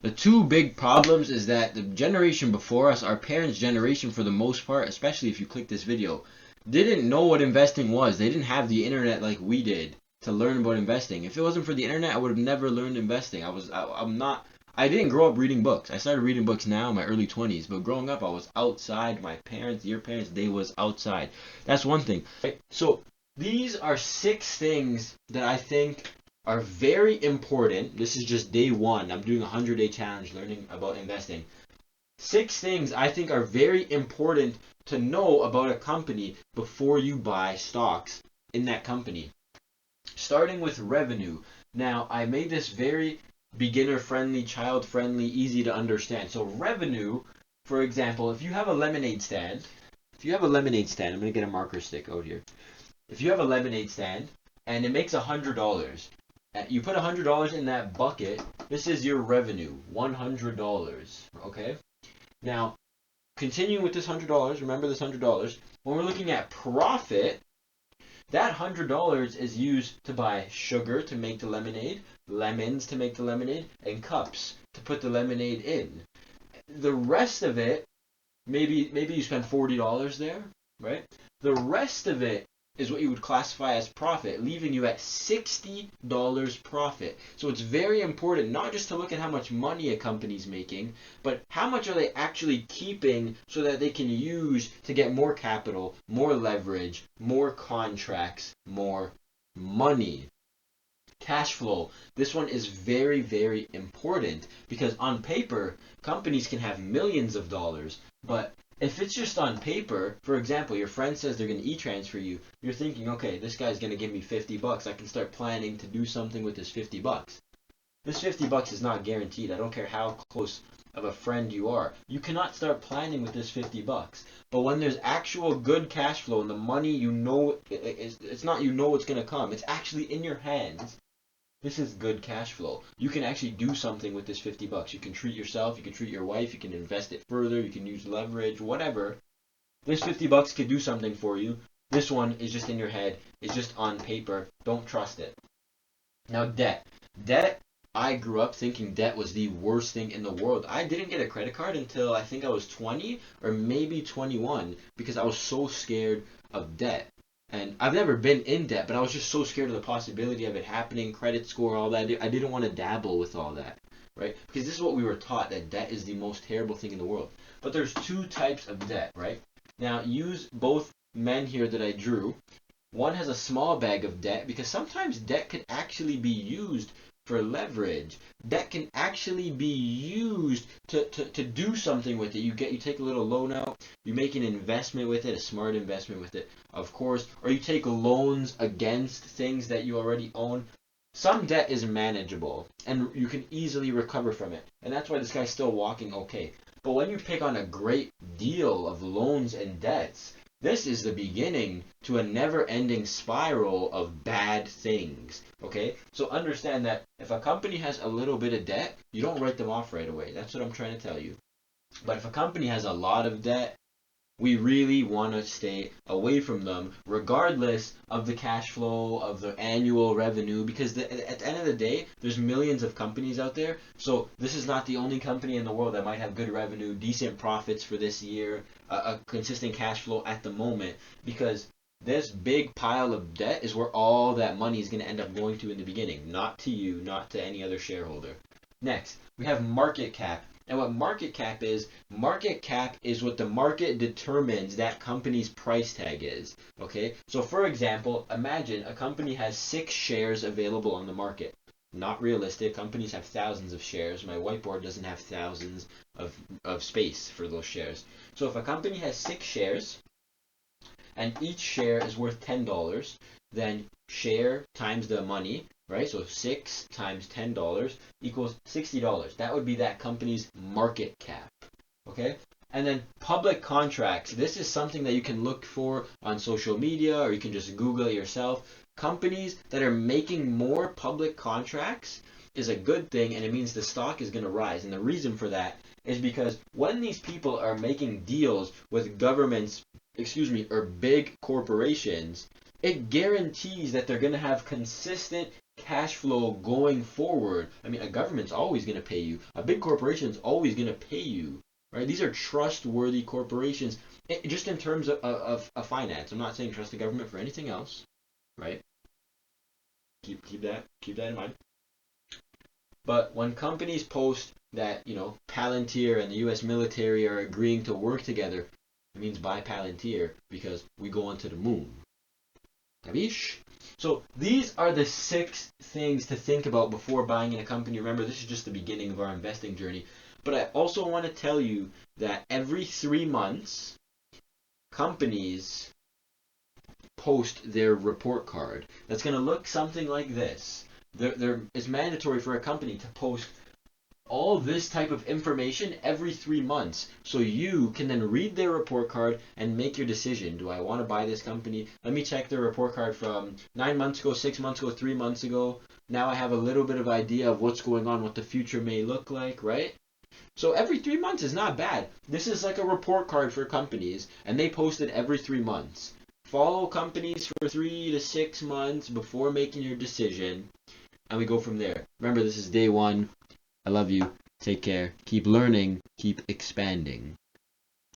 The two big problems is that the generation before us, our parents' generation for the most part, especially if you click this video, didn't know what investing was. They didn't have the internet like we did to learn about investing. If it wasn't for the internet, I would have never learned investing. I didn't grow up reading books. I started reading books now in my early 20s, but growing up I was outside. My parents, your parents, they was outside. That's one thing. Right? So these are 6 things that I think are very important. This is just day 1. I'm doing a 100-day challenge learning about investing. 6 things I think are very important to know about a company before you buy stocks in that company. Starting with revenue. Now, I made this very beginner-friendly, child-friendly, easy to understand. So revenue, for example, if you have a lemonade stand, I'm going to get a marker stick out here. If you have a lemonade stand and it makes $100, you put $100 in that bucket, this is your revenue, $100, okay? Now, continuing with this $100, remember this $100, when we're looking at profit, that $100 is used to buy sugar to make the lemonade, lemons to make the lemonade, and cups to put the lemonade in. The rest of it, maybe you spend $40 there, right? The rest of it is what you would classify as profit, leaving you at $60 profit. So it's very important not just to look at how much money a company's making, but how much are they actually keeping so that they can use to get more capital, more leverage, more contracts, more money. Cash flow. This one is very, very important because on paper, companies can have millions of dollars, but if it's just on paper, for example, your friend says they're going to e-transfer you, you're thinking, okay, this guy's going to give me $50. I can start planning to do something with this $50. This $50 is not guaranteed. I don't care how close of a friend you are. You cannot start planning with this $50. But when there's actual good cash flow and the money you know, it's not you know it's going to come. It's actually in your hands. This is good cash flow. You can actually do something with this $50. You can treat yourself, you can treat your wife, you can invest it further, you can use leverage, whatever. This $50 could do something for you. This one is just in your head. It's just on paper. Don't trust it. Now, debt. Debt, I grew up thinking debt was the worst thing in the world. I didn't get a credit card until I think I was 20 or maybe 21 because I was so scared of debt. And I've never been in debt, but I was just so scared of the possibility of it happening, credit score, all that. I didn't want to dabble with all that, right? Because this is what we were taught, that debt is the most terrible thing in the world. But there's 2 types of debt, right? Now, use both men here that I drew. One has a small bag of debt because sometimes debt can actually be used for leverage. Debt can actually be used to do something with it. You take a little loan out, you make an investment with it, a smart investment with it, of course, or you take loans against things that you already own. Some debt is manageable and you can easily recover from it. And that's why this guy's still walking okay. But when you pick on a great deal of loans and debts, this is the beginning to a never-ending spiral of bad things, okay? So understand that if a company has a little bit of debt, you don't write them off right away. That's what I'm trying to tell you. But if a company has a lot of debt, we really want to stay away from them, regardless of the cash flow, of the annual revenue, because at the end of the day, there's millions of companies out there. So this is not the only company in the world that might have good revenue, decent profits for this year, a consistent cash flow at the moment, because this big pile of debt is where all that money is going to end up going to in the beginning, not to you, not to any other shareholder. Next, we have market cap. And what market cap is what the market determines that company's price tag is. Okay? So for example, imagine a company has 6 shares available on the market. Not realistic. Companies have thousands of shares. My whiteboard doesn't have thousands of space for those shares. So if a company has 6 shares and each share is worth $10, then share times the money, right? So 6 times $10 equals $60. That would be that company's market cap, okay? And then public contracts. This is something that you can look for on social media or you can just Google it yourself. Companies that are making more public contracts is a good thing, and it means the stock is going to rise. And the reason for that is because when these people are making deals with governments, or big corporations, it guarantees that they're going to have consistent cash flow going forward. I mean, a government's always going to pay you. A big corporation's always going to pay you, right? These are trustworthy corporations, just in terms of finance. I'm not saying trust the government for anything else, right? Keep that in mind. But when companies post that, Palantir and the U.S. military are agreeing to work together, it means buy Palantir because we go onto the moon. Capiche? So these are the 6 things to think about before buying in a company. Remember, this is just the beginning of our investing journey. But I also want to tell you that every 3 months, companies post their report card. That's going to look something like this. It's mandatory for a company to post all this type of information every 3 months, so you can then read their report card and make your decision. Do I want to buy this company? Let me check their report card from 9 months ago, 6 months ago, 3 months ago. Now I have a little bit of idea of what's going on, what the future may look like, right? So every 3 months is not bad. This is like a report card for companies, and they post it every 3 months. Follow companies for 3 to 6 months before making your decision, and we go from there. Remember, this is day 1. I love you. Take care. Keep learning. Keep expanding.